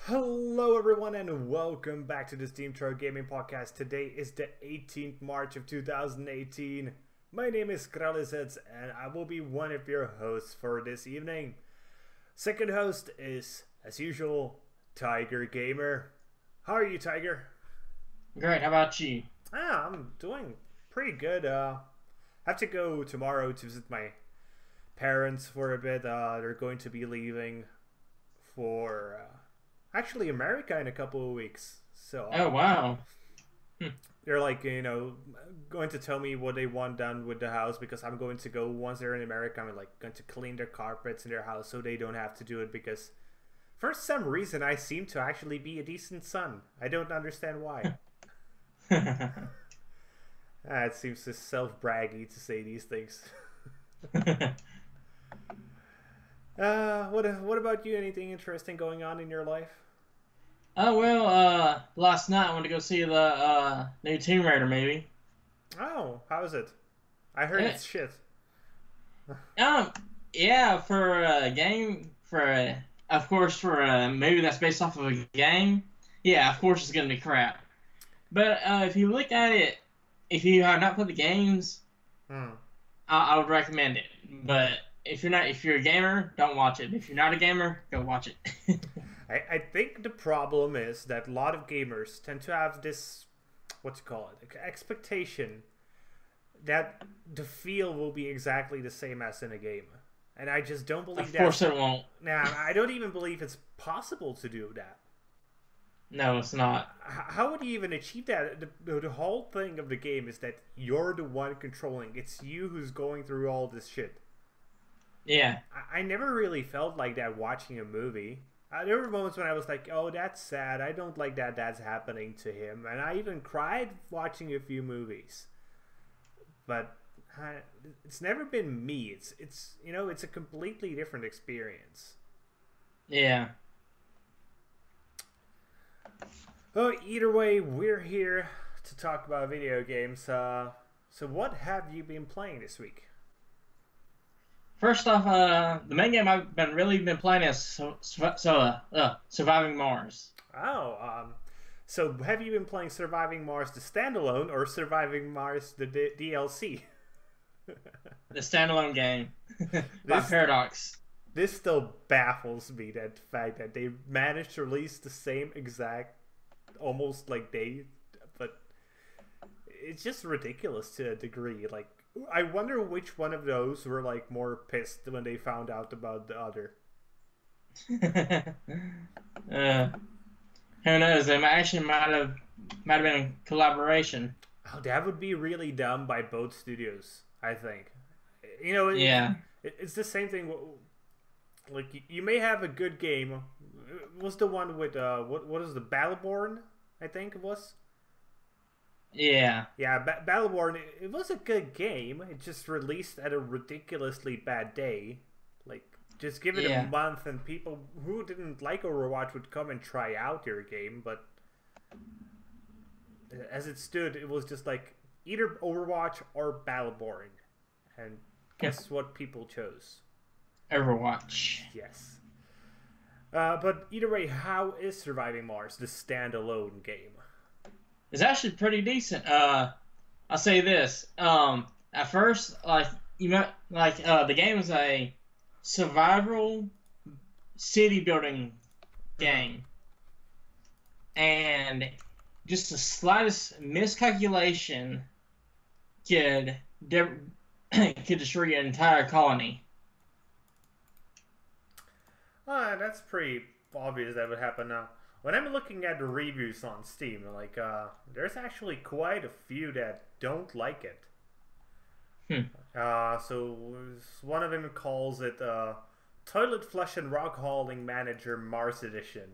Hello everyone and welcome back to the SteemTrail Gaming podcast. Today is the 18th March of 2018. My name is Kralizec and I will be one of your hosts for this evening. Second host is, as usual, Tygergamer. How are you, Tiger? Great, how about you? I'm doing pretty good. I have to go tomorrow to visit my parents for a bit. They're going to be leaving for actually America in a couple of weeks. So Oh, wow. they're like, going to tell me what they want done with the house, because I'm going to go once they're in America. I'm like going to clean their carpets in their house so they don't have to do it, because for some reason I seem to actually be a decent son. I don't understand why. It seems so self-braggy to say these things. What about you? Anything interesting going on in your life? Oh, well, last night I went to go see the new Tomb Raider movie. Oh, how is it? I heard it's shit. Yeah, for a game, of course, for a movie that's based off of a game, yeah, of course it's gonna be crap. But if you look at it, if you have not played the games, I would recommend it. But if you're a gamer, don't watch it. If you're not a gamer, go watch it. I think the problem is that a lot of gamers tend to have this, expectation that the feel will be exactly the same as in a game. And I just don't believe that. Of course it won't. Nah, I don't even believe it's possible to do that. No, it's not. How would you even achieve that? The whole thing of the game is that you're the one controlling. It's you who's going through all this shit. Yeah. I never really felt like that watching a movie. There were moments when I was like, oh, that's sad. I don't like that that's happening to him. And I even cried watching a few movies. But it's never been me. It's a completely different experience. Yeah. Oh, either way, we're here to talk about video games. So what have you been playing this week? First off, the main game I've really been playing is Surviving Mars. Oh, so have you been playing Surviving Mars the standalone or Surviving Mars the DLC? The standalone game by Paradox. This still baffles me, that fact that they managed to release the same exact, almost like but it's just ridiculous to a degree. Like, I wonder which one of those were like more pissed when they found out about the other. Who knows? They might have been a collaboration. Oh, that would be really dumb by both studios, I think. Yeah. It's the same thing. Like, you may have a good game. What's the one with what is the Battleborn? I think it was. Yeah. Yeah, Battleborn. It was a good game. It just released at a ridiculously bad day. Like, just give it a month, and people who didn't like Overwatch would come and try out your game. But as it stood, it was just like either Overwatch or Battleborn, and guess what people chose? Overwatch. Yes. But either way, how is Surviving Mars the standalone game? It's actually pretty decent. I'll say this. At first, the game is a survival city building game, and just the slightest miscalculation could destroy your entire colony. That's pretty obvious that would happen now. When I'm looking at the reviews on Steam, like, there's actually quite a few that don't like it. So one of them calls it Toilet Flush and Rock Hauling Manager Mars Edition.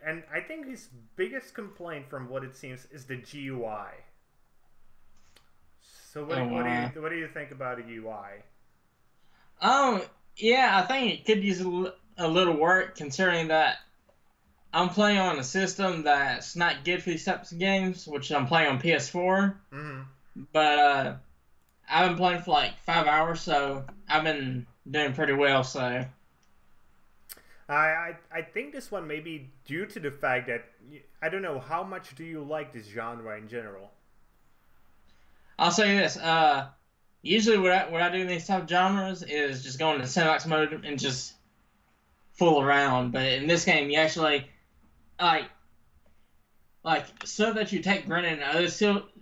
And I think his biggest complaint, from what it seems, is the GUI. So what do you think about a UI? Yeah, I think it could use a little work, considering that I'm playing on a system that's not good for these types of games, which I'm playing on PS4. Mm-hmm. But I've been playing for like 5 hours, so I've been doing pretty well. So I think this one may be due to the fact that I don't know how much do you like this genre in general. I'll say this: usually what I do in these type of genres is just go into sandbox mode and just fool around. But in this game, you actually like stuff that you take granted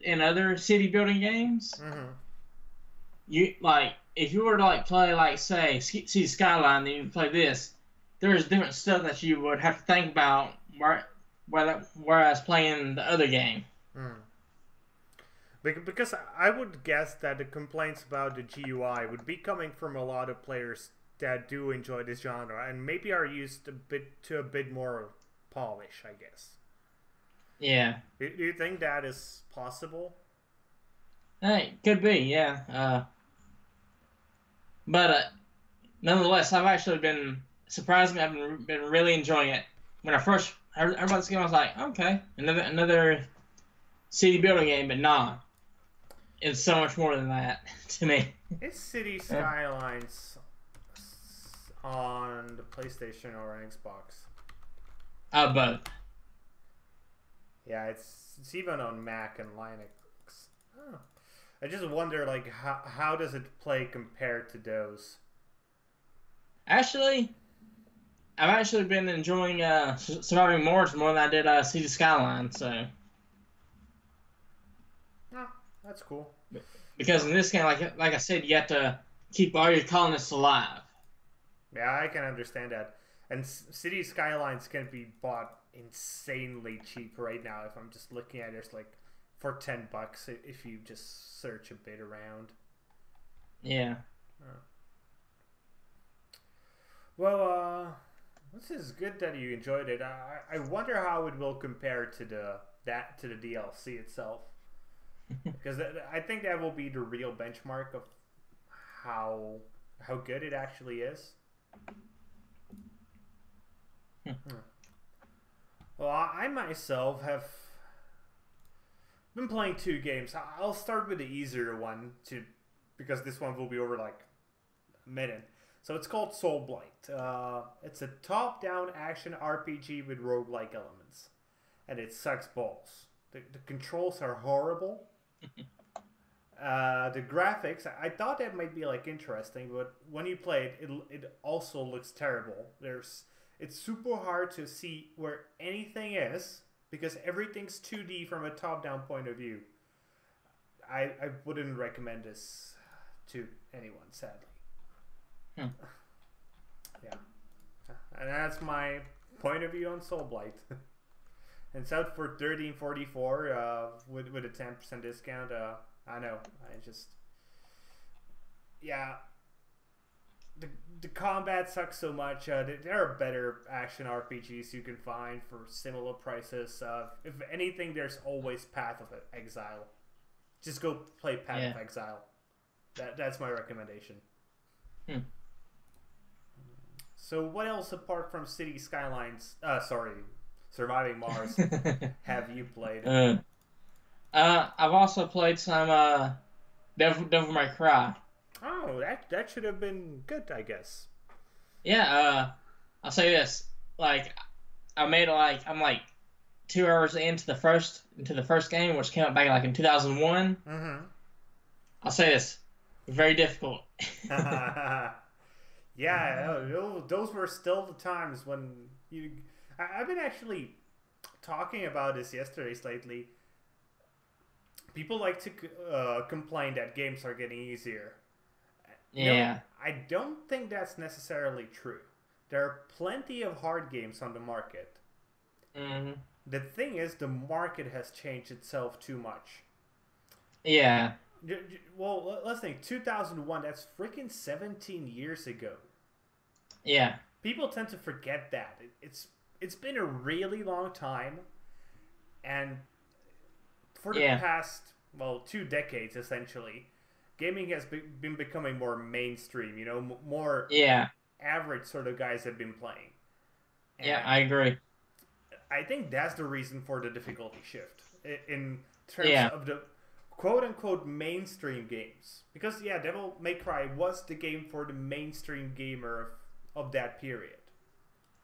in other city building games. Mm-hmm. You like if you were to like play like say see Skyline, then you play this. There's different stuff that you would have to think about whereas playing the other game. Mm. Because I would guess that the complaints about the GUI would be coming from a lot of players that do enjoy this genre and maybe are used a bit more polish, I guess. Yeah. Do you think that is possible? Hey, could be, yeah. But nonetheless, I've actually been surprisingly, I've been really enjoying it. When I first heard about this game, I was like, okay, another city building game, but nah, it's so much more than that to me. Is City Skylines on the PlayStation or Xbox? Both. Yeah, it's even on Mac and Linux. Oh. I just wonder, like, how does it play compared to those? Actually, I've actually been enjoying Surviving Mars more than I did City Skyline. So Oh, that's cool. because in this game, like I said, you have to keep all your colonists alive. Yeah, I can understand that. And City Skylines can be bought insanely cheap right now. If I'm just looking at it, it's like for $10 if you just search a bit around. Yeah. Well, this is good that you enjoyed it. I wonder how it will compare to the DLC itself, because I think that will be the real benchmark of how good it actually is. Well, I myself have been playing 2 games. I'll start with the easier one because this one will be over like a minute. So it's called Soul Blight. It's a top-down action RPG with roguelike elements, and it sucks balls. The controls are horrible. The graphics, I thought that might be like interesting, but when you play it, it also looks terrible. It's super hard to see where anything is because everything's 2D from a top-down point of view. I wouldn't recommend this to anyone, sadly. Yeah, and that's my point of view on Soul Blight. And it's out for $13.44 with a 10% discount. I know, yeah. The combat sucks so much. There are better action RPGs you can find for similar prices. If anything, there's always Path of Exile. Just go play Path of Exile. That's my recommendation. So what else apart from City Skylines? Surviving Mars. Have you played? I've also played some Devil May Cry. Oh, that should have been good, I guess. Yeah. I'll say this: like, I'm like 2 hours into the first game, which came out back like in 2001. Mm-hmm. I'll say this: very difficult. Yeah, those were still the times when I've been actually talking about this yesterday lately. People like to complain that games are getting easier. Yeah. No, I don't think that's necessarily true. There are plenty of hard games on the market. Mm-hmm. The thing is, the market has changed itself too much. Yeah. Well, let's think. 2001, that's freaking 17 years ago. Yeah. People tend to forget that. It's been a really long time. And for the past, 2 decades, essentially, gaming has been becoming more mainstream, more average sort of guys have been playing. And yeah, I agree. I think that's the reason for the difficulty shift in terms Yeah. of the quote-unquote mainstream games. Because, yeah, Devil May Cry was the game for the mainstream gamer of that period.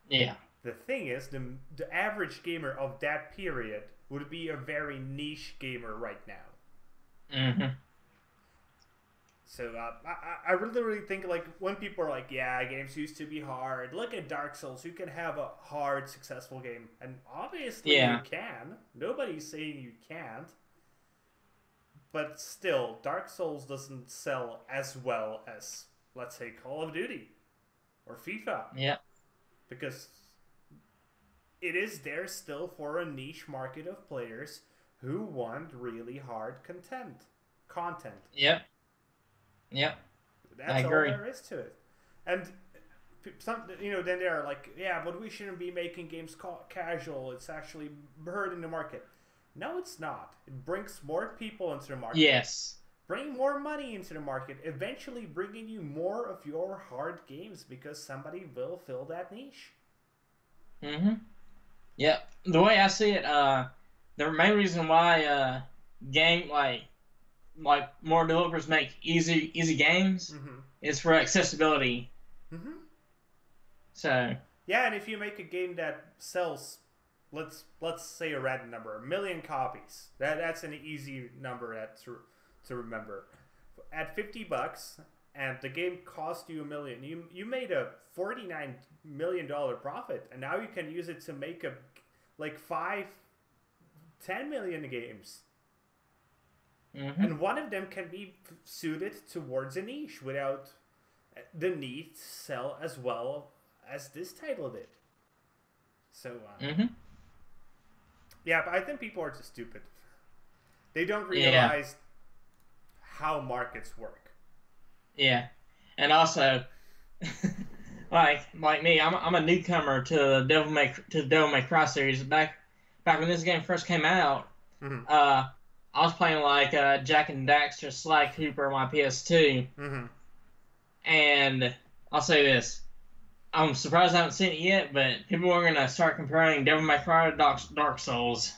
Yeah. The thing is, the average gamer of that period would be a very niche gamer right now. Mm-hmm. So I really think, like, when people are like, yeah, games used to be hard. Look at Dark Souls. You can have a hard, successful game. And obviously you can. Nobody's saying you can't. But still, Dark Souls doesn't sell as well as, let's say, Call of Duty or FIFA. Yeah. Because it is there still for a niche market of players who want really hard content. Yep. Yep. That's all there is to it. And some, then they're like, yeah, but we shouldn't be making games casual. It's actually hurting the market. No, it's not. It brings more people into the market. Yes. Bring more money into the market. Eventually bringing you more of your hard games because somebody will fill that niche. Mm-hmm. Yep. The way I see it, the main reason why game like more developers make easy games is for accessibility. Mm-hmm. So yeah, and if you make a game that sells, let's say a random number, 1 million copies, that's an easy number to remember. At $50 and the game cost you $1 million, you made a $49 million profit, and now you can use it to make like 5-10 million games. Mm-hmm. And one of them can be suited towards a niche without the need to sell as well as this title did. So, yeah, but I think people are just stupid. They don't realize how markets work. Yeah, and also, like me, I'm a newcomer to the Devil May Cry series. Back when this game first came out, I was playing like Jak and Daxter Sly Cooper on my PS2, and I'll say this: I'm surprised I haven't seen it yet, but people are gonna start comparing Devil May Cry to Dark Souls,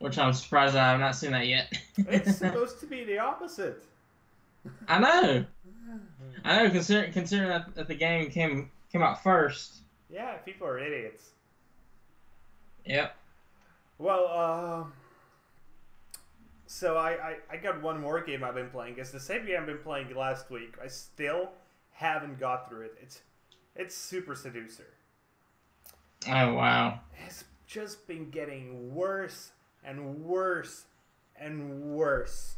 which I'm surprised I have not seen that yet. It's supposed to be the opposite. I know, considering that the game came out first. Yeah, people are idiots. Yep. Well, so I got one more game I've been playing. It's the same game I've been playing last week. I still haven't got through it. It's Super Seducer. Oh, wow. It's just been getting worse and worse and worse.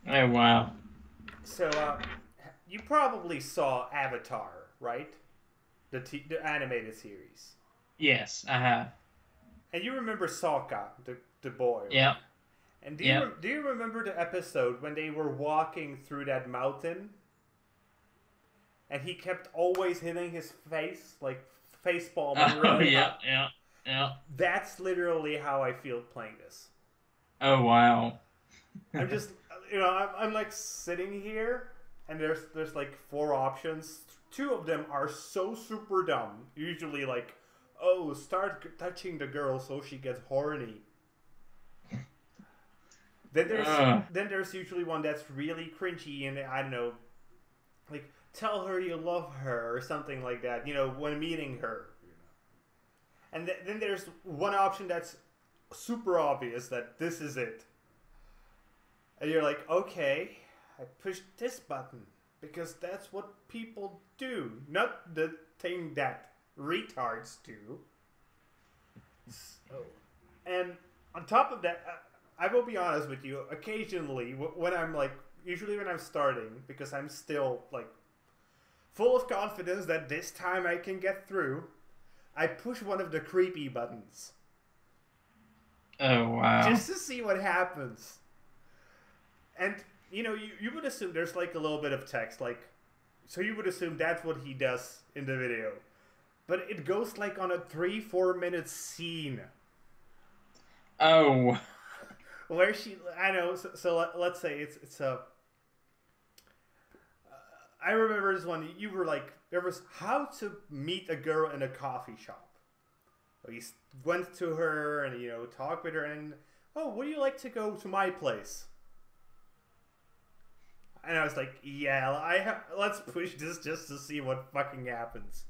Oh, wow. So, you probably saw Avatar, right? The animated series. Yes, I have. And you remember Sokka, the boy. Yep. And do you remember the episode when they were walking through that mountain? And he kept always hitting his face, like face palming. Oh, yeah. That's literally how I feel playing this. Oh, wow. I'm just, I'm like sitting here, and there's like 4 options. 2 of them are so super dumb. Usually like, oh, start touching the girl so she gets horny. Then there's usually one that's really cringy, and I don't know, like, tell her you love her or something like that, when meeting her. And then there's one option that's super obvious that this is it. And you're like, okay, I pushed this button because that's what people do, not the thing that retards do. So, and on top of that, I will be honest with you, occasionally when I'm like, usually when I'm starting, because I'm still like full of confidence that this time I can get through, I push one of the creepy buttons. Oh, wow. Just to see what happens. And, you would assume there's like a little bit of text, like, so you would assume that's what he does in the video. But it goes like on a 3-4 minute scene. Oh. Where I know, so let's say it's a... I remember this one, you were like, there was how to meet a girl in a coffee shop. He went to her and, you know, talked with her and, oh, would you like to go to my place? And I was like, yeah, let's push this just to see what fucking happens.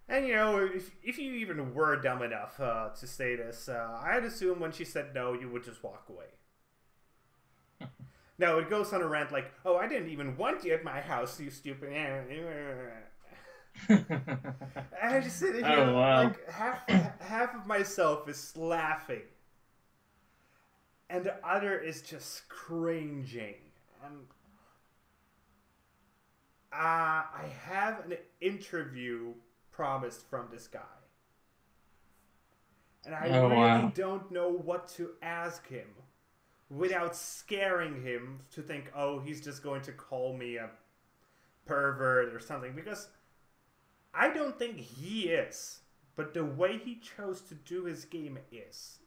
And, you know, if you even were dumb enough to say this, I'd assume when she said no, you would just walk away. No, it goes on a rant like, oh, I didn't even want you at my house, you stupid. I just sit here, Oh, wow. like, half of myself is laughing. And the other is just cringing. And I have an interview promised from this guy. And I really don't know what to ask him without scaring him to think, oh, he's just going to call me a pervert or something. Because I don't think he is. But the way he chose to do his game is.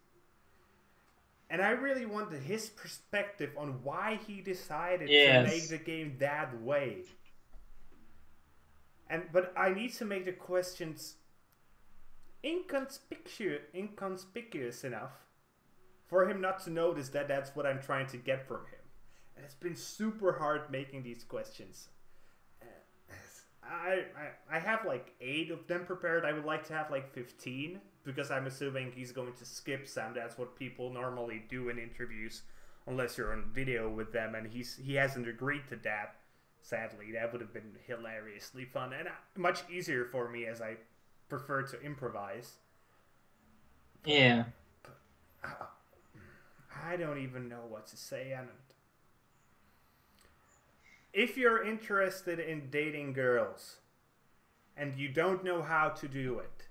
And I really wanted his perspective on why he decided to make the game that way. But I need to make the questions inconspicuous enough for him not to notice that that's what I'm trying to get from him. And it's been super hard making these questions. I have like 8 of them prepared. I would like to have like 15 because I'm assuming he's going to skip some. That's what people normally do in interviews, unless you're on video with them, and he hasn't agreed to that. Sadly, that would have been hilariously fun and much easier for me as I prefer to improvise. Yeah. But, I don't even know what to say. If you're interested in dating girls and you don't know how to do it,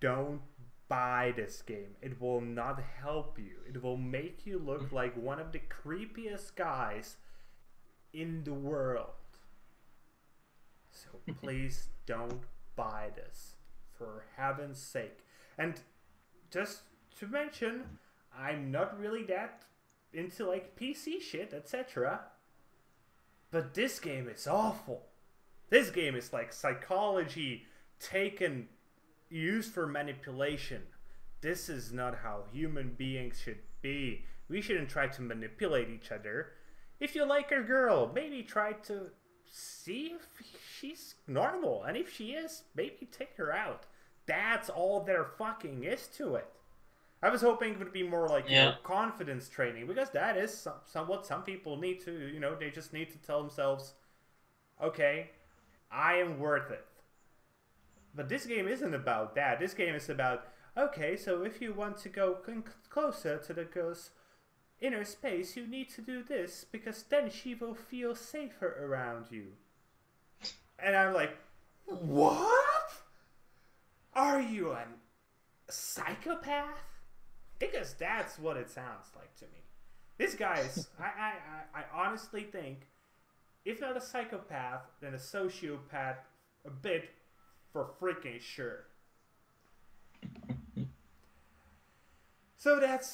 don't buy this game. It will not help you. It will make you look like one of the creepiest guys in the world. So please don't buy this, for heaven's sake. And just to mention, I'm not really that into like PC shit, etc. But this game is awful. This game is like psychology used for manipulation. This is not how human beings should be. We shouldn't try to manipulate each other. If you like a girl, maybe try to see if she's normal. And if she is, maybe take her out. That's all there fucking is to it. I was hoping it would be more like, you know, confidence training, because that is somewhat some people need to, you know, they just need to tell themselves, okay, I am worth it. But this game isn't about that. This game is about, okay, so if you want to go closer to the girl's inner space, you need to do this, because then she will feel safer around you. And I'm like, what? Are you a psychopath? Because that's what it sounds like to me. This guy is, I honestly think, if not a psychopath, then a sociopath a bit for freaking sure. So that's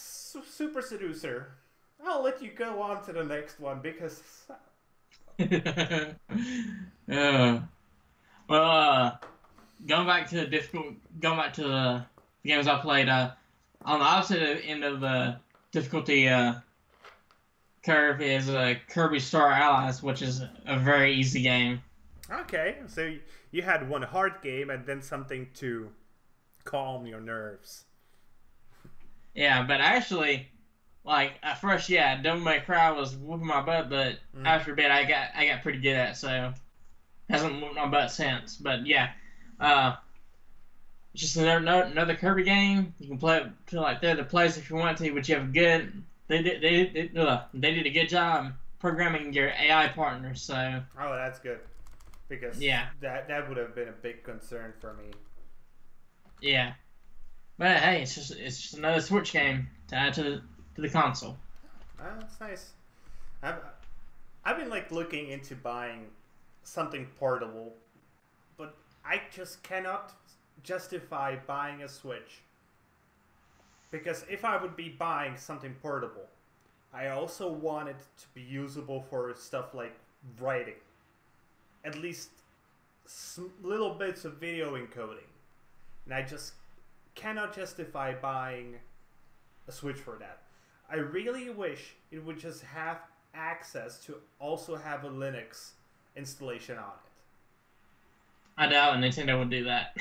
Super Seducer. I'll let you go on to the next one because... Going back to the games I played, on the opposite end of the difficulty curve is Kirby Star Allies, which is a very easy game. Okay, so you had one hard game and then something to calm your nerves. Yeah, but actually, like at first, Devil May Cry was whooping my butt, but after a bit, I got pretty good at it, so hasn't whooped my butt since. But yeah, it's just another Kirby game. You can play it to like the other place if you want to, but you have a good. They did a good job programming your AI partners. So. Oh, that's good, because that would have been a big concern for me. Yeah, but hey, it's just another Switch game to add to the console. Oh, that's nice. I've been like looking into buying something portable, but I just cannot justify buying a Switch, because if I would be buying something portable, I also want it to be usable for stuff like writing, at least little bits of video encoding, and cannot justify buying a Switch for that. I really wish it would just have access to also have a Linux installation on it. I doubt Nintendo would do that.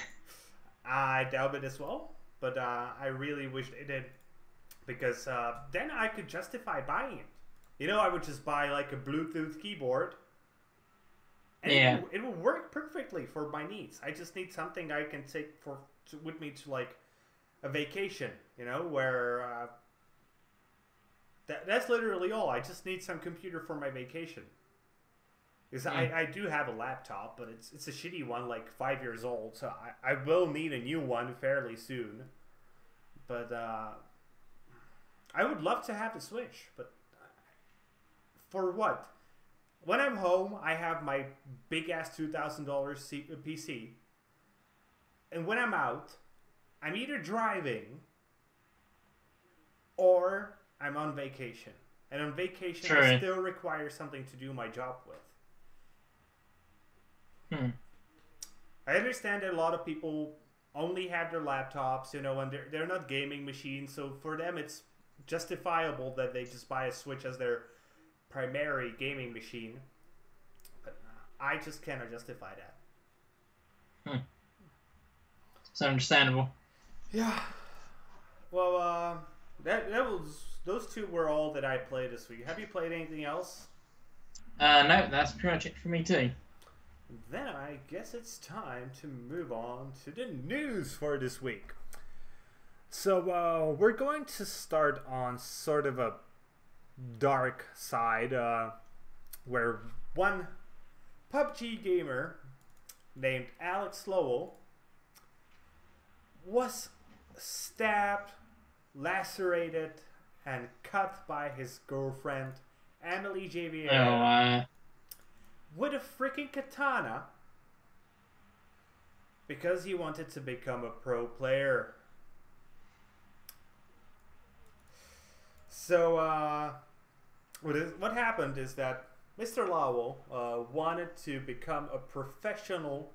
I doubt it as well, but I really wished it did, because then I could justify buying it. You know, I would just buy like a Bluetooth keyboard, and Yeah. it will work perfectly for my needs. I just need something I can take with me to like a vacation, you know, where that's literally all. I just need some computer for my vacation. Because I do have a laptop, but it's a shitty one, like 5 years old, so I will need a new one fairly soon. But I would love to have the Switch, but for what? When I'm home, I have my big-ass $2,000 PC, and when I'm out, I'm either driving or I'm on vacation. And on vacation, Sure. I still require something to do my job with. I understand that a lot of people only have their laptops, you know, and they're not gaming machines, so for them it's justifiable that they just buy a Switch as their primary gaming machine. But I just cannot justify that. It's understandable. Yeah. Well, those two were all that I played this week. Have you played anything else? No, that's pretty much it for me too. Then I guess it's time to move on to the news for this week. So we're going to start on sort of a dark side, where one PUBG gamer named Alex Lowell was stabbed, lacerated, and cut by his girlfriend, Emily J. Vieira, with a freaking katana because he wanted to become a pro player. So, what happened is that Mr. Lowell wanted to become a professional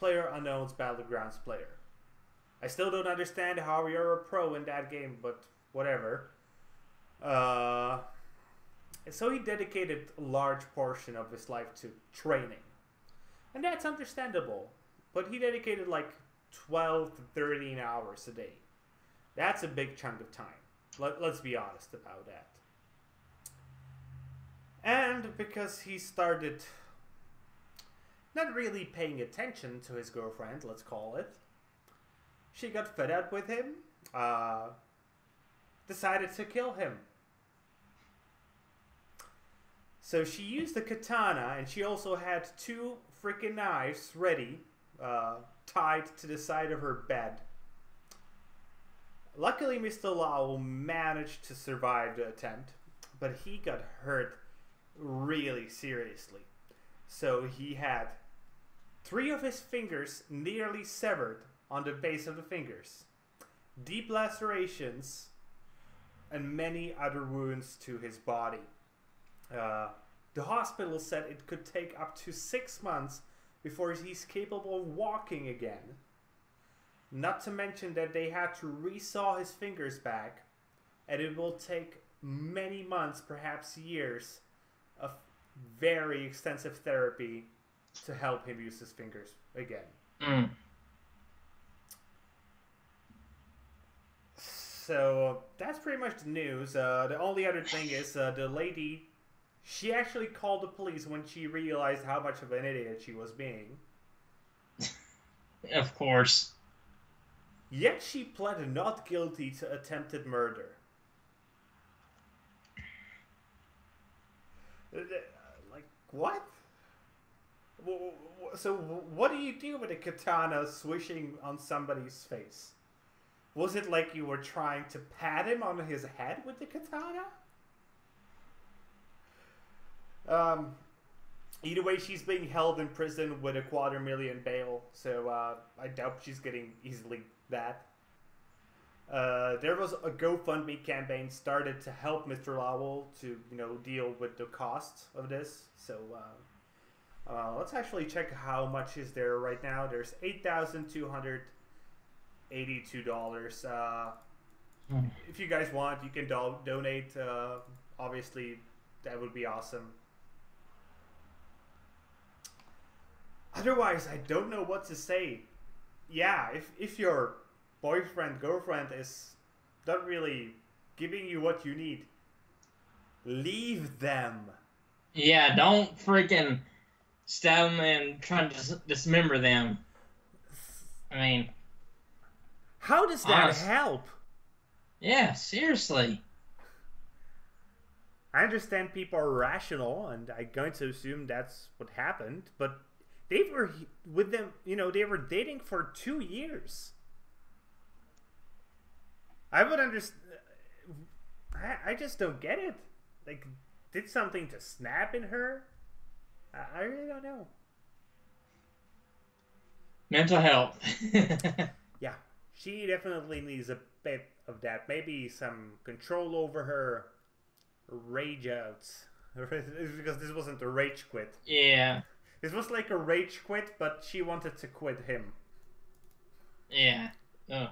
PlayerUnknown's Battlegrounds player. I still don't understand how you're a pro in that game, but whatever. So he dedicated a large portion of his life to training. And that's understandable. But he dedicated like 12 to 13 hours a day. That's a big chunk of time. Let's be honest about that. And because he started not really paying attention to his girlfriend, let's call it, she got fed up with him, decided to kill him. So she used the katana, and she also had 2 freaking knives ready, tied to the side of her bed. Luckily, Mr. Lowell managed to survive the attempt, but he got hurt really seriously. So he had 3 of his fingers nearly severed on the base of the fingers, deep lacerations, and many other wounds to his body. The hospital said it could take up to 6 months before he's capable of walking again. Not to mention that they had to resaw his fingers back, and it will take many months, perhaps years, of very extensive therapy to help him use his fingers again. So that's pretty much the news. The only other thing is the lady, she actually called the police when she realized how much of an idiot she was being. Of course. Yet she pled not guilty to attempted murder. Like, what? So what do you do with a katana swishing on somebody's face? Was it like you were trying to pat him on his head with the katana? Either way, she's being held in prison with a $250,000 bail, so I doubt she's getting easily that. There was a GoFundMe campaign started to help Mr. Lowell to, deal with the cost of this. So let's actually check how much is there right now. There's $8,200 $82. Hmm. If you guys want, you can donate. Obviously, that would be awesome. Otherwise, I don't know what to say. Yeah, if your boyfriend, girlfriend is not really giving you what you need, leave them. Yeah, don't freaking stab them and try to dismember them. I mean, How does that honest. help? Yeah, seriously. I understand people are rational, and I'm going to assume that's what happened, but they were with them, they were dating for 2 years. I would understand. I just don't get it. Like, did something to snap in her? I really don't know. Mental health. Yeah, she definitely needs a bit of that. Maybe some control over her rage outs. Because this wasn't a rage quit. Yeah. This was like a rage quit, but she wanted to quit him. Yeah. Oh.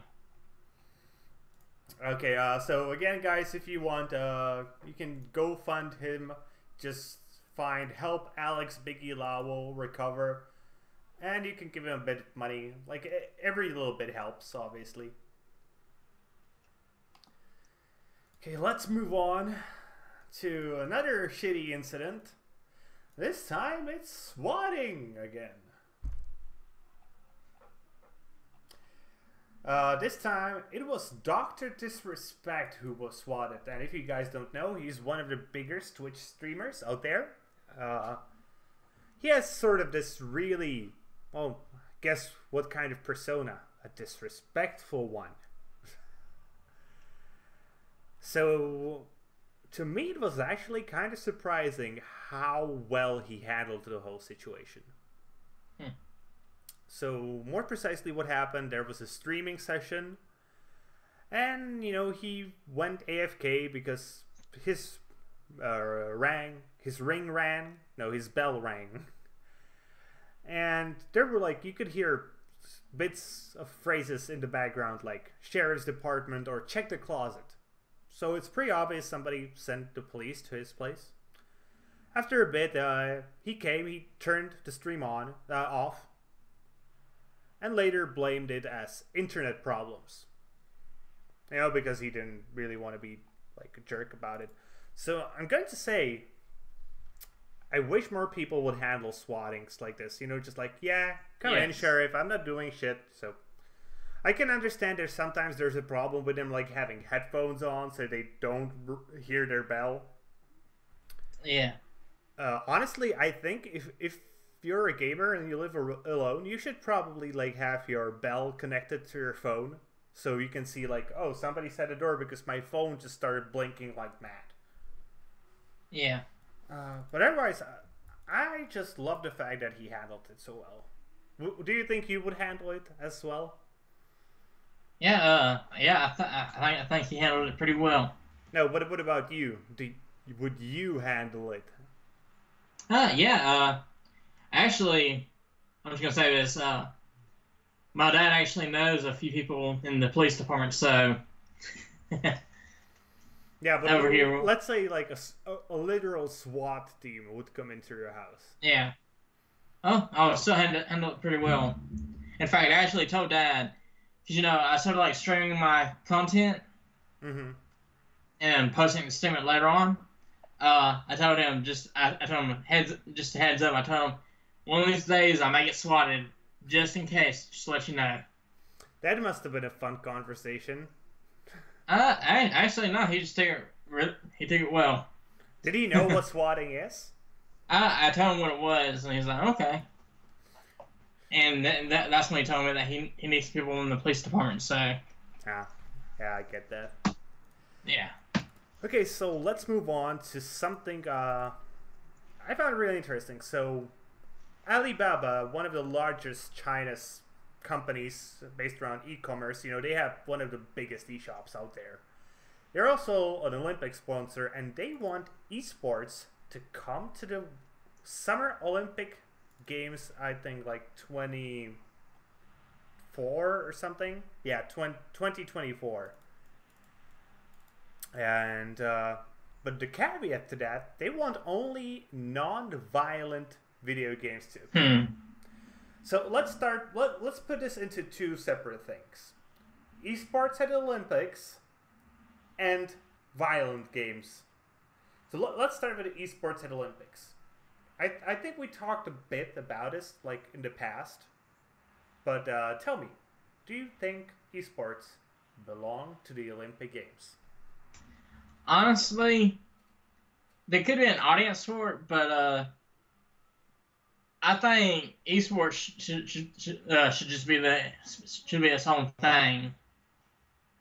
Okay, so again, guys, if you want, you can go fund him. Just find Help Alex Biggie Law will recover. And you can give him a bit of money. Like, every little bit helps, obviously. Okay, let's move on to another shitty incident. This time it's swatting again. This time it was Dr. Disrespect who was swatted, and if you guys don't know, he's one of the biggest Twitch streamers out there. He has sort of this really, well, guess what kind of persona? A disrespectful one. So, to me it was actually kind of surprising how well he handled the whole situation. So, more precisely what happened, there was a streaming session, and, he went AFK because his his bell rang. And there were, like, you could hear bits of phrases in the background, like, sheriff's department or check the closet. So it's pretty obvious somebody sent the police to his place. After a bit, he turned the stream off, and later blamed it as internet problems. Because he didn't really want to be like a jerk about it. So I'm going to say, I wish more people would handle swattings like this. Just like, yeah, come in, sheriff, I'm not doing shit. So I can understand sometimes there's a problem with them like having headphones on so they don't hear their bell. Yeah. Honestly, I think if you're a gamer and you live alone, you should probably like have your bell connected to your phone so you can see like, oh, somebody set a door because my phone just started blinking like mad. Yeah. But otherwise, I just love the fact that he handled it so well. Do you think you would handle it as well? Yeah. I think he handled it pretty well. No, but what about you? Would you handle it? Yeah. Actually, I'm just gonna say this. My dad actually knows a few people in the police department, so. Yeah, but over here, let's say like a literal SWAT team would come into your house. Yeah. Oh, I would still handle it pretty well. In fact, I actually told Dad, because I started like streaming my content and posting it to Steam it later on. I told him I told him just a heads up. I told him one of these days I may get swatted, just in case, just to let you know. That must have been a fun conversation. Actually no, he just took it well. Did he know what swatting is? I told him what it was, and he's like, okay. And that's when he told me that he needs people in the police department. So. Yeah, I get that. Yeah. Okay, so let's move on to something I found really interesting. So, Alibaba, one of the largest China's companies based around e-commerce, they have one of the biggest e-shops out there. They're also an Olympic sponsor, and they want esports to come to the Summer Olympic Games, I think like 2030 or something. Yeah, 2024. And but the caveat to that, they want only non-violent video games to appear. So let's put this into two separate things: esports at the Olympics and violent games. So let's start with the esports at the Olympics. I think we talked a bit about this like in the past, but tell me, do you think esports belong to the Olympic Games? Honestly, there could be an audience for it, but I think esports should just be its own thing,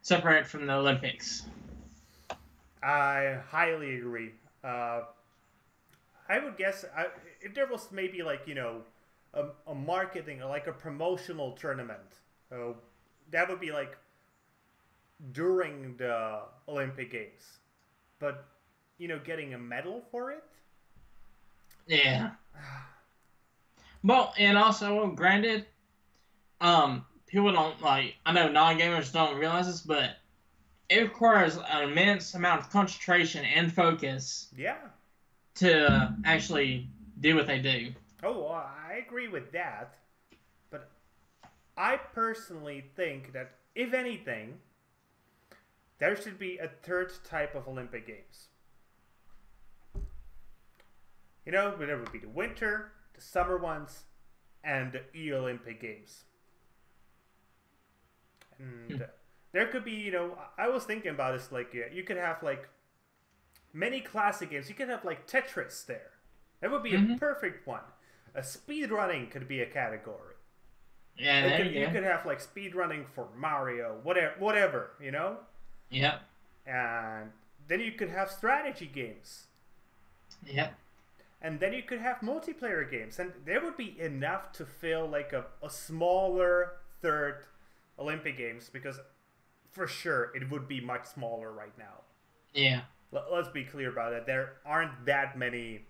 separate from the Olympics. I highly agree. I would guess if there was maybe like a marketing or like a promotional tournament, that would be like during the Olympic Games, but getting a medal for it. Yeah. Well, and also, granted, people don't like. I know non-gamers don't realize this, but it requires an immense amount of concentration and focus. Yeah. To actually do what they do. Oh, I agree with that, but I personally think that if anything, there should be a third type of Olympic Games. There would be the winter, the summer ones, and the E-Olympic Games. And there could be, I was thinking about this, like, you could have, like, many classic games. You could have, like, Tetris there. That would be a perfect one. Speedrunning could be a category. Yeah, you could have, like, speedrunning for Mario, whatever, Yep. And then you could have strategy games. Yep. And then you could have multiplayer games. And there would be enough to fill, like, a smaller third Olympic Games, because for sure it would be much smaller right now. Yeah. Let's be clear about it. There aren't that many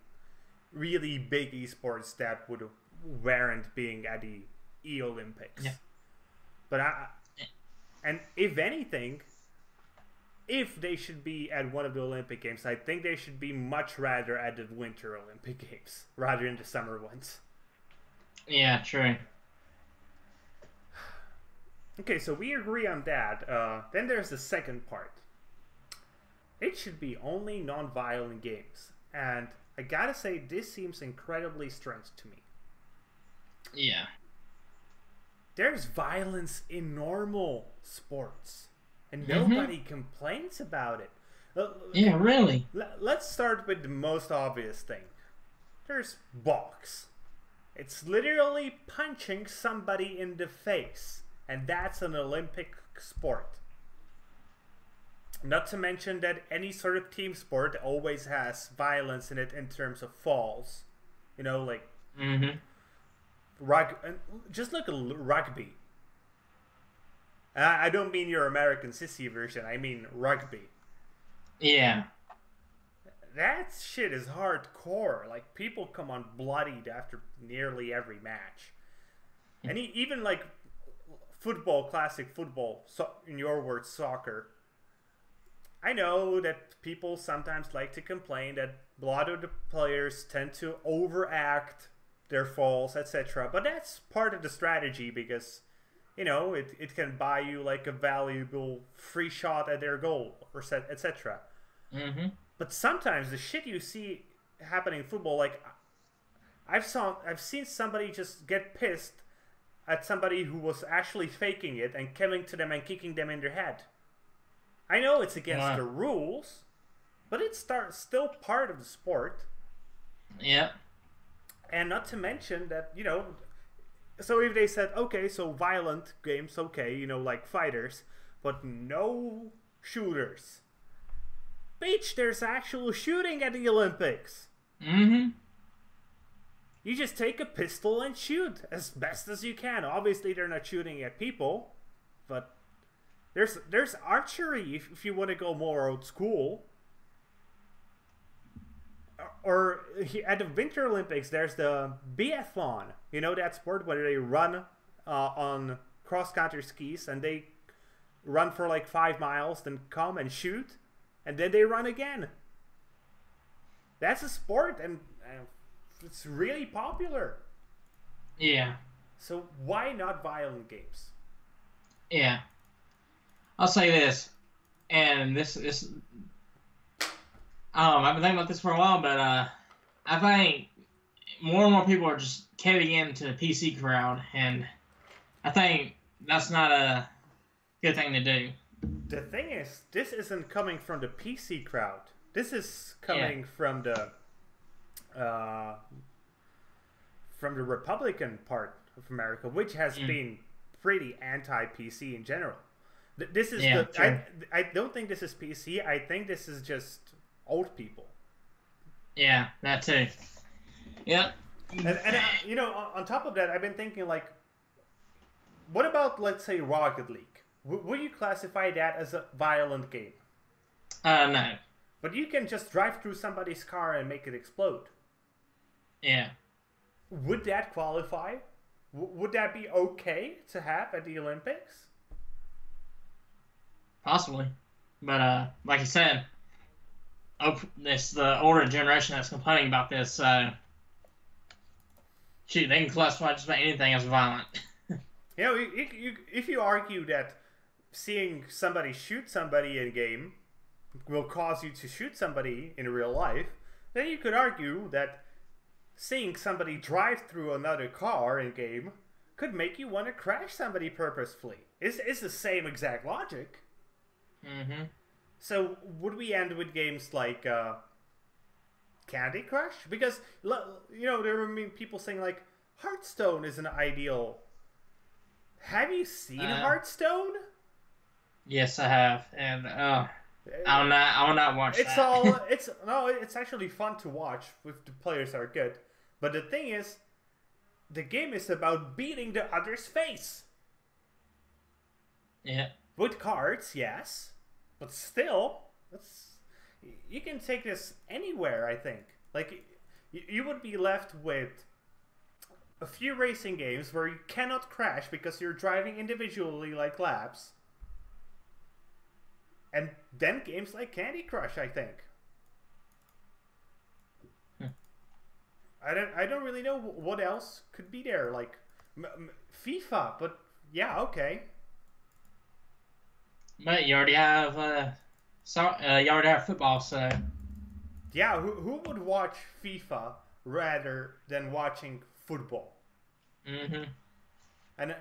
really big esports that would warrant being at the E-Olympics. Yeah. But and if anything, if they should be at one of the Olympic Games, I think they should be much rather at the Winter Olympic Games rather than the summer ones. Yeah, true. Okay, so we agree on that. Then there's the second part. It should be only non-violent games. And I gotta say, this seems incredibly strange to me. Yeah. There's violence in normal sports. And nobody complains about it. Yeah, really? Let's start with the most obvious thing. There's box. It's literally punching somebody in the face. And that's an Olympic sport. Not to mention that any sort of team sport always has violence in it in terms of falls. Like... Just look at rugby. I don't mean your American sissy version. I mean rugby. Yeah. That shit is hardcore. Like, people come on bloodied after nearly every match. And even, like, football, classic football, in your words, soccer. I know that people sometimes like to complain that a lot of the players tend to overact their falls, etc. But that's part of the strategy, because, it can buy you like a valuable free shot at their goal, or etc. But sometimes the shit you see happening in football, like, I've seen somebody just get pissed at somebody who was actually faking it and coming to them and kicking them in their head. I know it's against the rules, but it's still part of the sport. Yeah. And not to mention that, so if they said, okay, so violent games, okay, like fighters, but no shooters. Bitch, there's actual shooting at the Olympics. You just take a pistol and shoot as best as you can. Obviously, they're not shooting at people, but there's archery if you want to go more old school. Or at the Winter Olympics, there's the biathlon. That sport where they run on cross-country skis and they run for like 5 miles, then come and shoot, and then they run again. That's a sport, and it's really popular. Yeah. So why not violent games? Yeah. I'll say this, and this I've been thinking about this for a while, but I think more and more people are just caving into the PC crowd, and I think that's not a good thing to do. The thing is, this isn't coming from the PC crowd. This is coming from the Republican part of America, which has been pretty anti-PC in general. This is I don't think this is PC. I think this is just old people. Yeah, that too. Yep. And you know, on top of that, I've been thinking, like, what about, let's say, Rocket League? Would you classify that as a violent game? No. But you can just drive through somebody's car and make it explode. Yeah. Would that qualify? Would that be okay to have at the Olympics? Possibly. But, like you said, it's the older generation that's complaining about this, shoot, they can classify just about anything as violent. You know, if you argue that seeing somebody shoot somebody in game will cause you to shoot somebody in real life, then you could argue that seeing somebody drive through another car in game could make you want to crash somebody purposefully. It's the same exact logic. Mm-hmm. So would we end with games like Candy Crush? Because, you know, there were people saying, like, Hearthstone is an ideal. Have you seen Hearthstone? Yes, I have, and I will not watch that. It's actually fun to watch if the players are good. But the thing is, the game is about beating the other's face. Yeah. With cards, yes. But still, you can take this anywhere, I think. Like, you would be left with a few racing games where you cannot crash because you're driving individually like laps. And then games like Candy Crush, I think. I don't really know what else could be there. Like, FIFA, but yeah, okay. But you already have you already have football, so yeah. Who would watch FIFA rather than watching football? Mm-hmm. And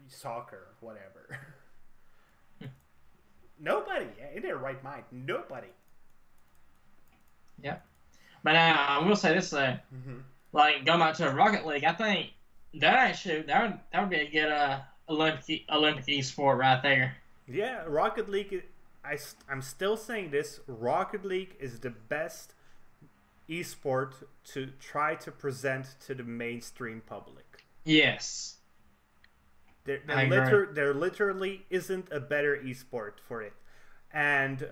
soccer, whatever. Nobody in their right mind. Nobody. Yeah. But I will say this though, like going back to Rocket League, I think that would be a good Olympic esport right there. Yeah, Rocket League. I'm still saying this. Rocket League is the best esport to try to present to the mainstream public. Yes. There literally isn't a better esport for it, and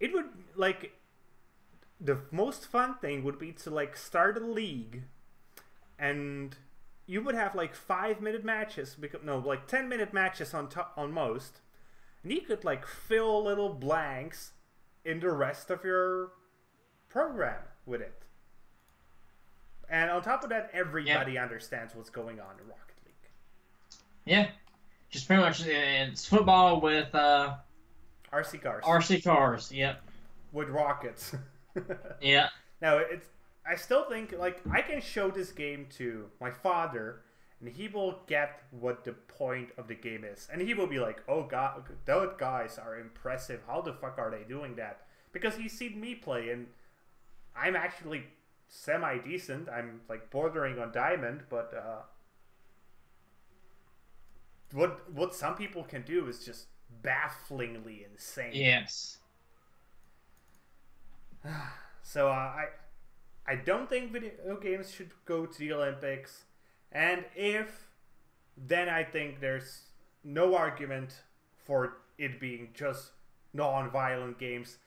it would, like, the most fun thing would be to, like, start a league, and you would have like 5-minute matches, like 10-minute matches on most. And you could, like, fill little blanks in the rest of your program with it. And on top of that, everybody understands what's going on in Rocket League. Yeah. Just pretty much, it's football with RC cars. RC cars, yep. With rockets. Yeah. Now, I still think, like, I can show this game to my father, and he will get what the point of the game is. And he will be like, oh god, those guys are impressive. How the fuck are they doing that? Because he's seen me play, and I'm actually semi-decent. I'm, like, bordering on diamond, but what some people can do is just bafflingly insane. Yes. So, I don't think video games should go to the Olympics. And if, then I think there's no argument for it being just non-violent games,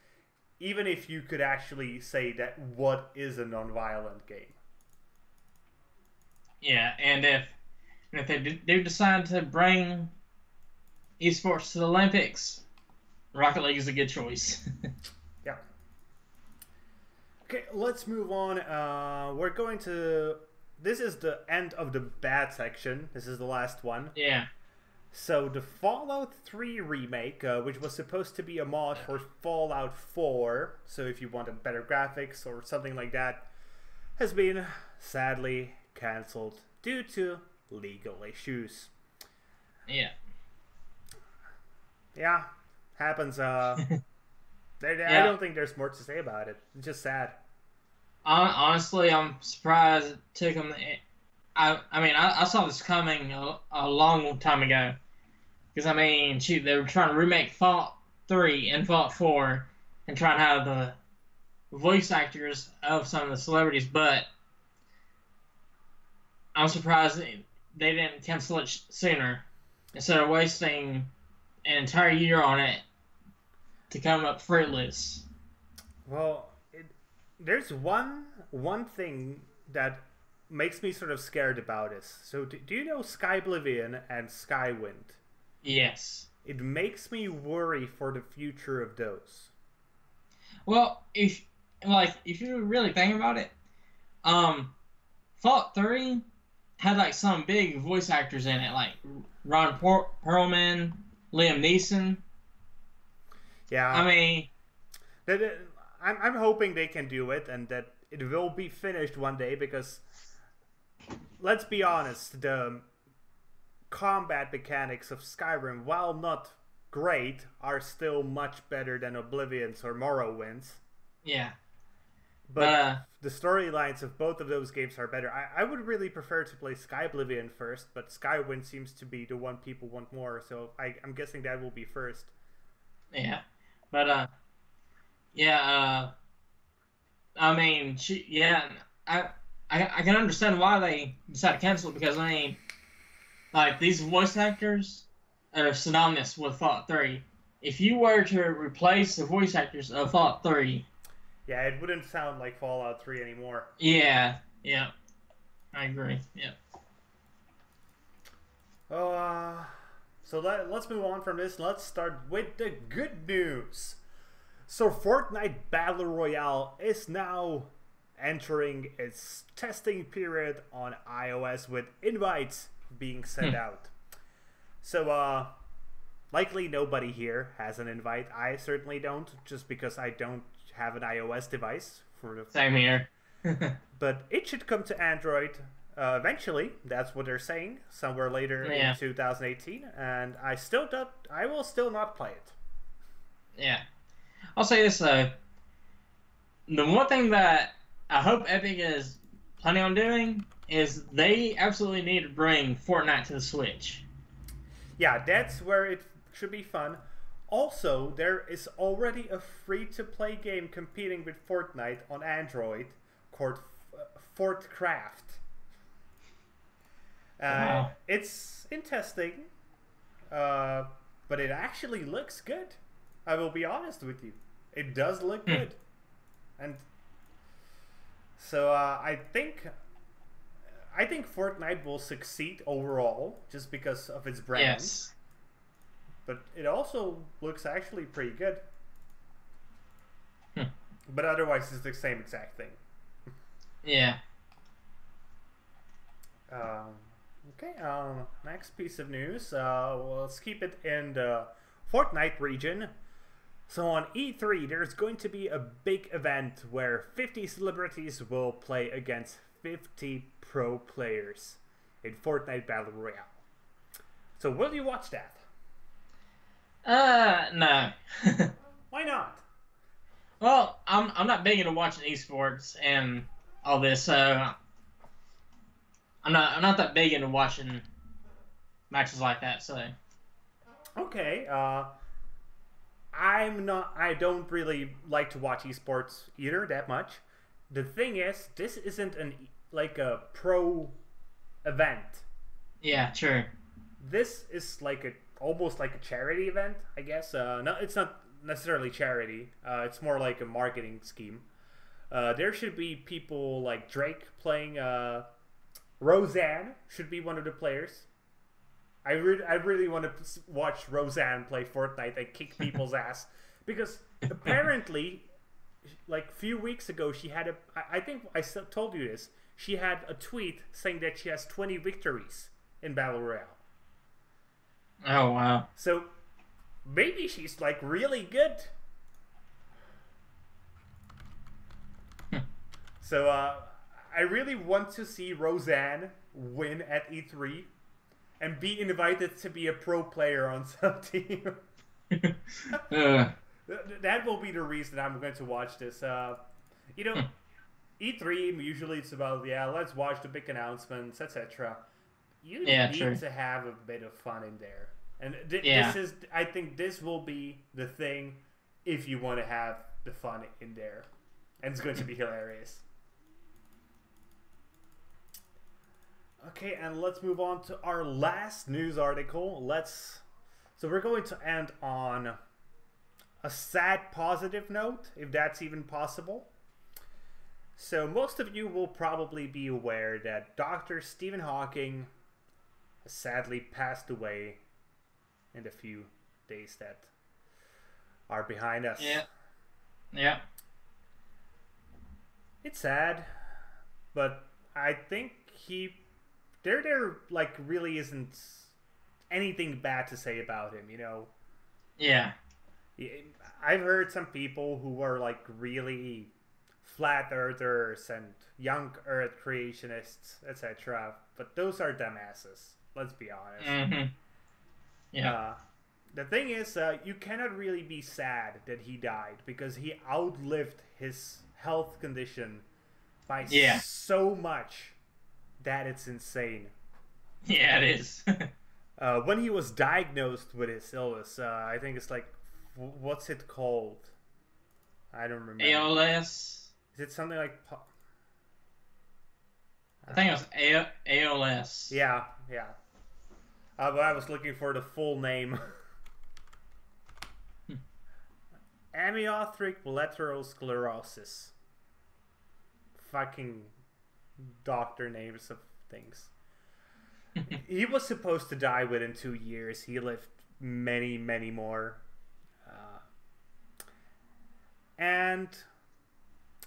even if you could actually say that what is a non-violent game. Yeah, and if they do decide to bring esports to the Olympics, Rocket League is a good choice. Yeah. Okay, let's move on. We're going to... This is the end of the bad section. This is the last one. Yeah. So the Fallout 3 remake, which was supposed to be a mod for Fallout 4, so if you wanted better graphics or something like that, has been sadly cancelled due to legal issues. Yeah. Yeah, happens. I don't think there's more to say about it. It's just sad. Honestly, I'm surprised it took them. I saw this coming a long time ago. Because, I mean, shoot, they were trying to remake Fallout 3 and Fallout 4 and try and have the voice actors of some of the celebrities, but I'm surprised they didn't cancel it sooner instead of wasting an entire year on it to come up fruitless. Well, there's one thing that makes me sort of scared about this. So, do you know Skyblivion and Skywind? Yes. It makes me worry for the future of those. Well, if you really think about it, Fallout 3 had like some big voice actors in it, like Ron Perlman, Liam Neeson. Yeah. I mean, I'm hoping they can do it and that it will be finished one day because, let's be honest, the combat mechanics of Skyrim, while not great, are still much better than Oblivion's or Morrowind's. Yeah. But the storylines of both of those games are better. I would really prefer to play Skyblivion first, but Skywind seems to be the one people want more, so I'm guessing that will be first. Yeah. But, I mean, I can understand why they decided to cancel it because, I mean, like, these voice actors are synonymous with Fallout 3. If you were to replace the voice actors of Fallout 3... Yeah, it wouldn't sound like Fallout 3 anymore. Yeah. I agree, yeah. So let's move on from this. Let's start with the good news. So Fortnite Battle Royale is now entering its testing period on iOS with invites being sent out. So, likely nobody here has an invite. I certainly don't, just because I don't have an iOS device. Same here. But it should come to Android eventually. That's what they're saying. Somewhere later in 2018. And I will still not play it. Yeah. I'll say this, though. The one thing that I hope Epic is planning on doing is they absolutely need to bring Fortnite to the Switch. Yeah, that's where it should be fun. Also, there is already a free-to-play game competing with Fortnite on Android called Fortcraft. Wow. It's in testing, but it actually looks good. I will be honest with you. It does look good. And so I think Fortnite will succeed overall just because of its brand. Yes. But it also looks actually pretty good. But otherwise, it's the same exact thing. Yeah. Okay, next piece of news. Well, let's keep it in the Fortnite region. So on E3, there's going to be a big event where 50 celebrities will play against 50 pro players in Fortnite Battle Royale. So will you watch that? No. Why not? Well, I'm not big into watching esports and all this, so I'm not that big into watching matches like that. So okay, I don't really like to watch esports either that much. The thing is, this isn't like a pro event. Yeah, true. This is like almost like a charity event, I guess. No, it's not necessarily charity. It's more like a marketing scheme. There should be people like Drake playing. Roseanne should be one of the players. I really want to watch Roseanne play Fortnite and kick people's ass, because apparently, like a few weeks ago, she had I think I told you this. She had a tweet saying that she has 20 victories in Battle Royale. Oh wow. So maybe she's like really good. So I really want to see Roseanne win at E3 and be invited to be a pro player on some team. That will be the reason I'm going to watch this. You know, E3 usually it's about let's watch the big announcements, etc. You need to have a bit of fun in there, and this is I think this will be the thing if you want to have the fun in there, and it's going to be hilarious. Okay, and let's move on to our last news article. So we're going to end on a sad positive note, if that's even possible. So most of you will probably be aware that Dr. Stephen Hawking has sadly passed away in the few days that are behind us. Yeah. Yeah. It's sad, but I think there like really isn't anything bad to say about him, you know? Yeah. I've heard some people who were like really flat earthers and young earth creationists, etc. But those are dumbasses, let's be honest. Mm-hmm. Yeah. The thing is, you cannot really be sad that he died, because he outlived his health condition by so much that it's insane. Yeah, it is. When he was diagnosed with his illness, I think it's like, what's it called? I don't remember. ALS. Is it something like? I think it was ALS. Yeah. But I was looking for the full name. Amyotrophic lateral sclerosis. Fucking doctor names of things. He was supposed to die within 2 years. He lived many, many more. And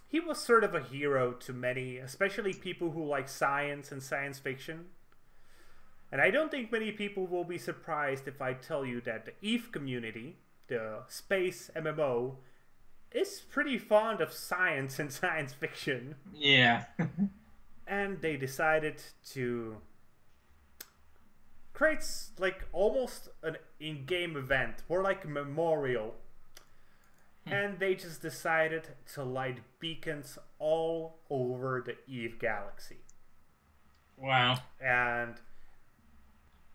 he was sort of a hero to many, especially people who like science and science fiction. And I don't think many people will be surprised if I tell you that the EVE community, the space MMO, is pretty fond of science and science fiction. Yeah. And they decided to create like almost an in-game event, more like a memorial. And they just decided to light beacons all over the EVE galaxy. Wow. And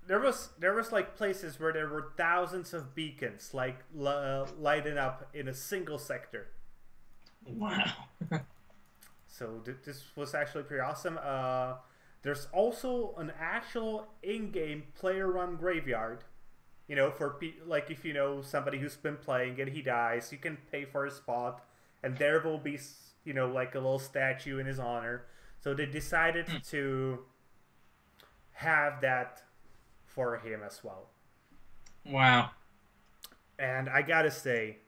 there was like places where there were thousands of beacons like lighting up in a single sector. Wow. So this was actually pretty awesome. There's also an actual in-game player-run graveyard. You know, for like if you know somebody who's been playing and he dies, you can pay for a spot, and there will be, you know, like a little statue in his honor. So they decided to have that for him as well. Wow. And I gotta say,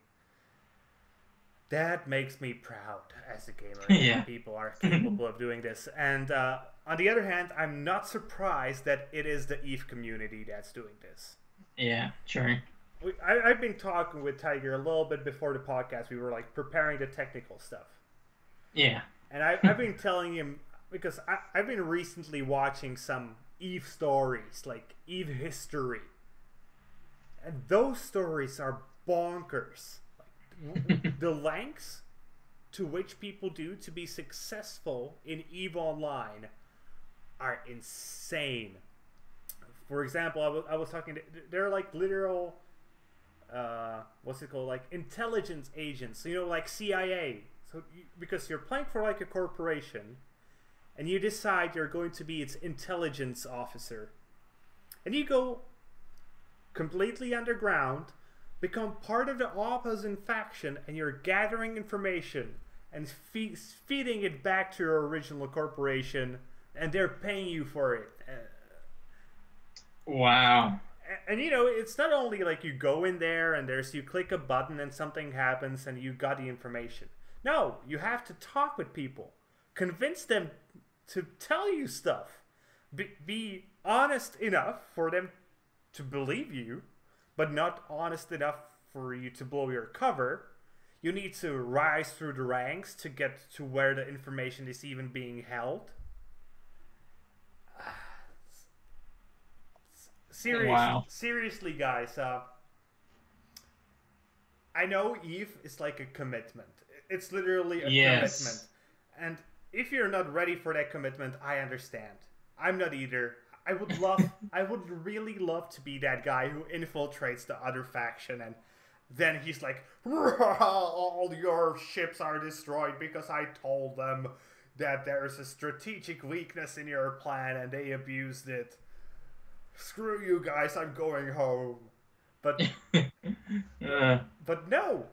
that makes me proud as a gamer. Yeah. People are capable of doing this. And on the other hand, I'm not surprised that it is the EVE community that's doing this. Yeah, sure. I've been talking with Tiger a little bit before the podcast. We were like preparing the technical stuff. Yeah. And I've been telling him, because I've been recently watching some EVE stories, like EVE history. And those stories are bonkers. Like, the lengths to which people do to be successful in EVE Online are insane. For example, I was talking to, they're like literal, what's it called, like intelligence agents, you know, like CIA. So because you're playing for like a corporation, and you decide you're going to be its intelligence officer, and you go completely underground, become part of the opposite faction, and you're gathering information and feeding it back to your original corporation, and they're paying you for it. Wow. And you know, it's not only like you go in there and you click a button and something happens and you got the information. No, you have to talk with people, convince them to tell you stuff, be honest enough for them to believe you, but not honest enough for you to blow your cover. You need to rise through the ranks to get to where the information is even being held. Wow. Seriously, guys. I know Eve is like a commitment. It's literally a commitment. Yes. And if you're not ready for that commitment, I understand. I'm not either. I would love, I would really love to be that guy who infiltrates the other faction and then he's like, all your ships are destroyed because I told them that there's a strategic weakness in your plan and they abused it. Screw you guys, I'm going home. But but no,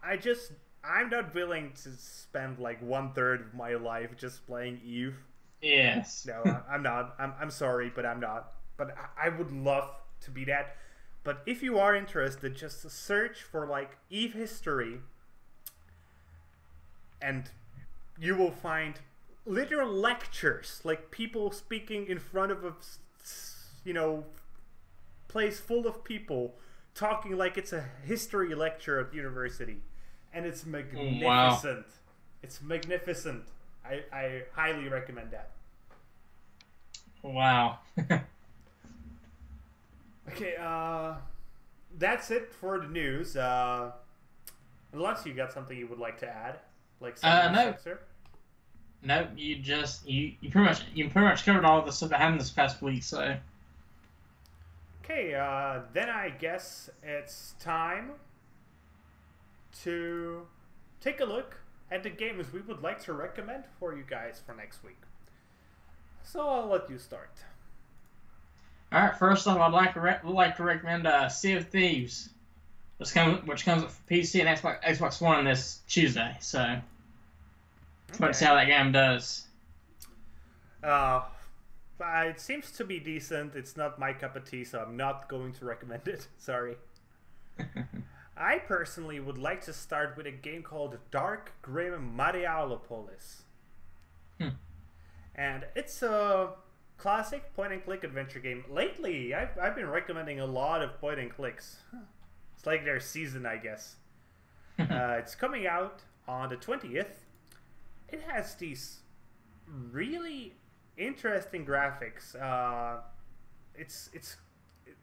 I'm not willing to spend like 1/3 of my life just playing Eve. Yes. No, I'm not. I'm sorry, but I'm not. But I would love to be that. But if you are interested, just search for like Eve history, and you will find literal lectures, like people speaking in front of a, you know, place full of people talking like it's a history lecture at university, and it's magnificent. Wow. It's magnificent. I highly recommend that. Wow. Okay, that's it for the news. Unless you got something you would like to add, like no. No, you pretty much covered all the stuff that happened this past week. So. Okay, then I guess it's time to take a look at the games we would like to recommend for you guys for next week. So I'll let you start. All right, first off, I'd like to recommend Sea of Thieves, which comes for PC and Xbox One this Tuesday. So, let's see how that game does. It seems to be decent. It's not my cup of tea, so I'm not going to recommend it. Sorry. I personally would like to start with a game called Dark Grim Marialopolis. And it's a classic point-and-click adventure game. Lately, I've been recommending a lot of point-and-clicks. It's like their season, I guess. It's coming out on the 20th. It has these really interesting graphics.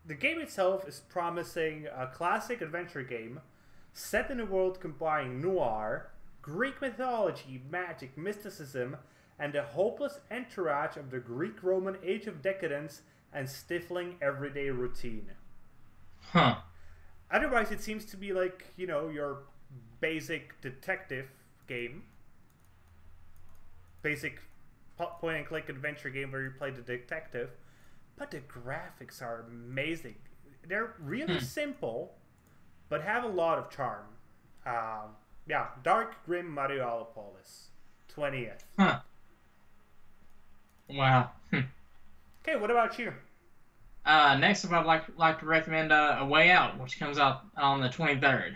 The game itself is promising a classic adventure game set in a world combining noir, Greek mythology, magic, mysticism, and the hopeless entourage of the Greek-Roman age of decadence and stifling everyday routine. Huh. Otherwise, it seems to be like, you know, your basic detective game. Basic point-and-click adventure game where you play the detective. But the graphics are amazing. They're really simple, but have a lot of charm. Yeah, Dark Grim Marialopolis, 20th. Huh. Wow. Okay, what about you? Next up, I'd like to recommend A Way Out, which comes out on the 23rd.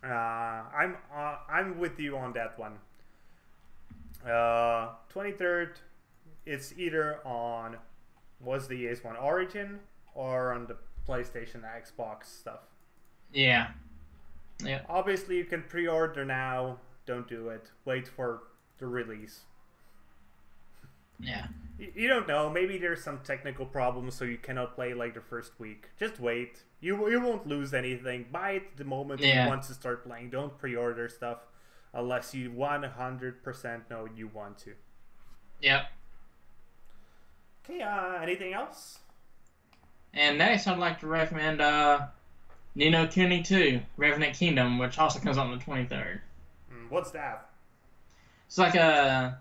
I'm with you on that one. 23rd, it's either on what's the EA's one, Origin, or on the PlayStation, Xbox stuff. Yeah. Yeah. Obviously, you can pre-order now. Don't do it. Wait for the release. Yeah. You don't know. Maybe there's some technical problems, so you cannot play like the first week. Just wait. You won't lose anything. Buy it the moment you want to start playing. Don't pre-order stuff unless you 100% know you want to. Yep. Okay. Anything else? And next, I'd like to recommend Ni no Kuni 2: Revenant Kingdom, which also comes out on the 23rd. What's that? It's like a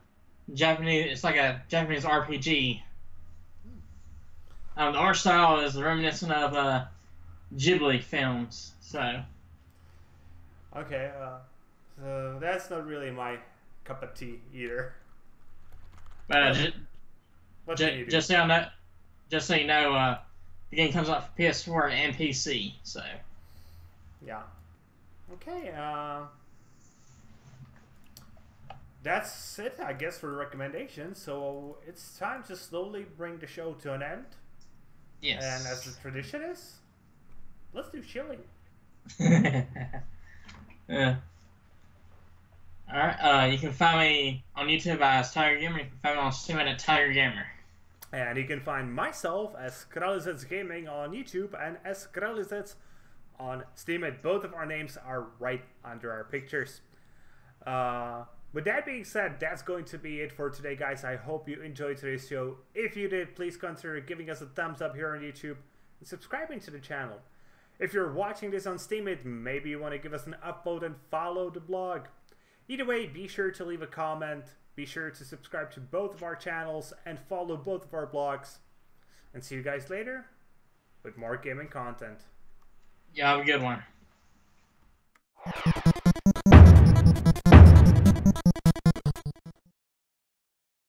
Japanese RPG. The art style is reminiscent of Ghibli films. So. Okay. So that's not really my cup of tea either. But what can you do? just say on that. just so you know, the game comes out for PS4 and PC. So Yeah. Okay. That's it, I guess, for the recommendations. So it's time to slowly bring the show to an end. yes. And as the tradition is, let's do shilling. Yeah. Alright, you can find me on YouTube as Tygergamer. You can find me on Steam at Tygergamer. And you can find myself as Kralizec Gaming on YouTube and as Kralizec on Steam. Both of our names are right under our pictures. With that being said, that's going to be it for today, guys. I hope you enjoyed today's show. If you did, please consider giving us a thumbs up here on YouTube and subscribing to the channel. If you're watching this on Steam, maybe you want to give us an upvote and follow the blog. Either way, be sure to leave a comment. Be sure to subscribe to both of our channels and follow both of our blogs. And see you guys later with more gaming content. Yeah, have a good one.